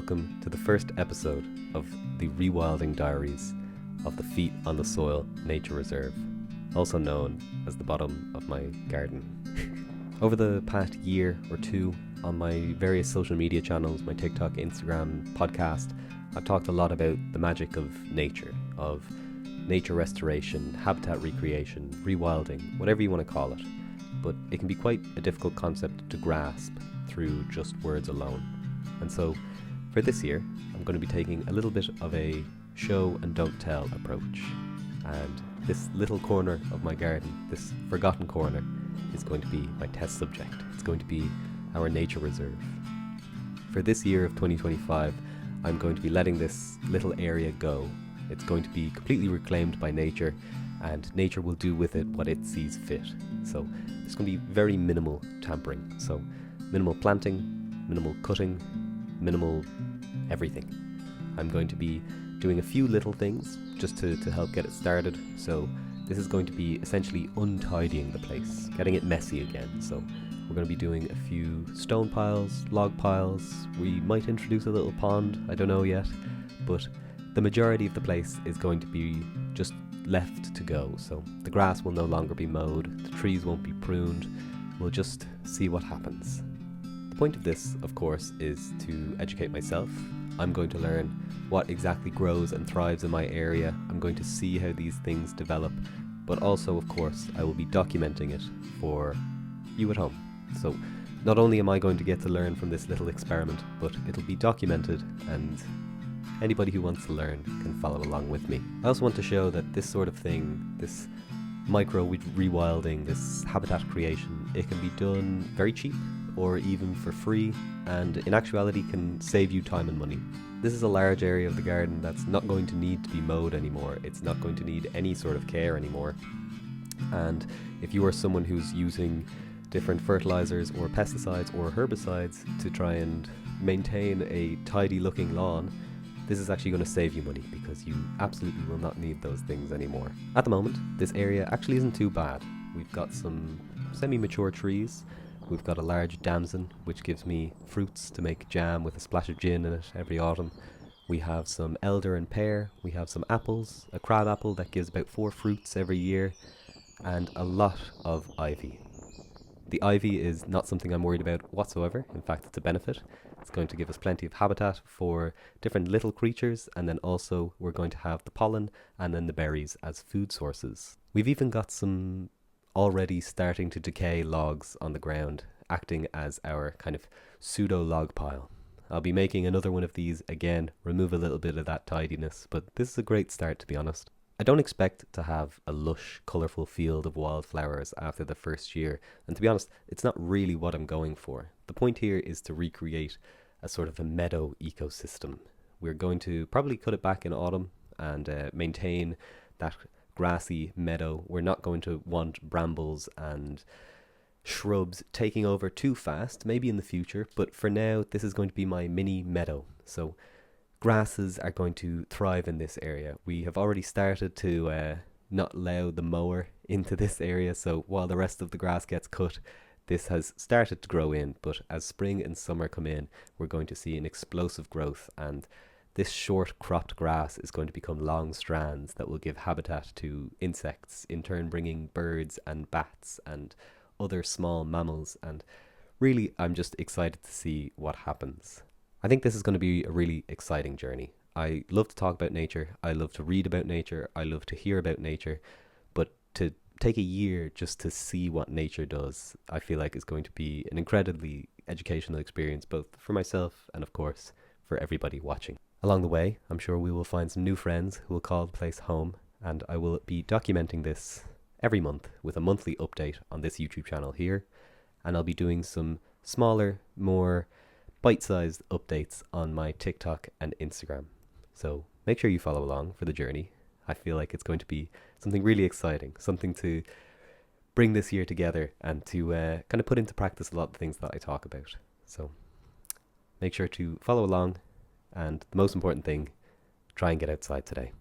welcome to the first episode of the Rewilding Diaries of the Feet on the Soil Nature Reserve, also known as the bottom of my garden. Over the past year or two, on my various social media channels, my TikTok, Instagram, podcast, I've talked a lot about the magic of nature restoration, habitat recreation, rewilding, whatever you want to call it. But it can be quite a difficult concept to grasp through just words alone. And so, for this year, I'm going to be taking a little bit of a show and don't tell approach. And this little corner of my garden, this forgotten corner, is going to be my test subject. It's going to be our nature reserve. For this year of 2025, I'm going to be letting this little area go. It's going to be completely reclaimed by nature, and nature will do with it what it sees fit. So there's going to be very minimal tampering. So minimal planting, minimal cutting, minimal everything. I'm going to be doing a few little things just to help get it started. So this is going to be essentially untidying the place, getting it messy again. So we're going to be doing a few stone piles, log piles. We might introduce a little pond, I don't know yet, but the majority of the place is going to be just left to go. So the grass will no longer be mowed, the trees won't be pruned, we'll just see what happens. The point of this, of course, is to educate myself. I'm going to learn what exactly grows and thrives in my area. I'm going to see how these things develop, but also, of course, I will be documenting it for you at home. So not only am I going to get to learn from this little experiment, but it'll be documented, and anybody who wants to learn can follow along with me. I also want to show that this sort of thing, this micro rewilding, this habitat creation, it can be done very cheap or even for free, and in actuality can save you time and money. This is a large area of the garden that's not going to need to be mowed anymore. It's not going to need any sort of care anymore. And if you are someone who's using different fertilizers or pesticides or herbicides to try and maintain a tidy looking lawn, this is actually going to save you money because you absolutely will not need those things anymore. At the moment, this area actually isn't too bad. We've got some semi-mature trees. We've got a large damson, which gives me fruits to make jam with a splash of gin in it every autumn. We have some elder and pear. We have some apples, a crab apple that gives about 4 fruits every year, and a lot of ivy. The ivy is not something I'm worried about whatsoever. In fact, it's a benefit. It's going to give us plenty of habitat for different little creatures, and then also we're going to have the pollen and then the berries as food sources. We've even got some already starting to decay logs on the ground, acting as our kind of pseudo log pile. I'll be making another one of these again, remove a little bit of that tidiness, but this is a great start, to be honest. I don't expect to have a lush, colourful field of wildflowers after the first year, and to be honest, it's not really what I'm going for. The point here is to recreate a sort of a meadow ecosystem. We're going to probably cut it back in autumn and maintain that grassy meadow. We're not going to want brambles and shrubs taking over too fast, maybe in the future, but for now this is going to be my mini meadow. So grasses are going to thrive in this area. We have already started to not allow the mower into this area, so while the rest of the grass gets cut, this has started to grow in, but as spring and summer come in, we're going to see an explosive growth, and this short cropped grass is going to become long strands that will give habitat to insects, in turn bringing birds and bats and other small mammals, and really I'm just excited to see what happens. I think this is going to be a really exciting journey. I love to talk about nature, I love to read about nature, I love to hear about nature, but to take a year just to see what nature does, I feel like is going to be an incredibly educational experience, both for myself and of course for everybody watching. Along the way, I'm sure we will find some new friends who will call the place home, and I will be documenting this every month with a monthly update on this YouTube channel here, and I'll be doing some smaller, more bite-sized updates on my TikTok and Instagram. So make sure you follow along for the journey. I feel like it's going to be something really exciting, something to bring this year together and to kind of put into practice a lot of the things that I talk about. So make sure to follow along. And the most important thing, try and get outside today.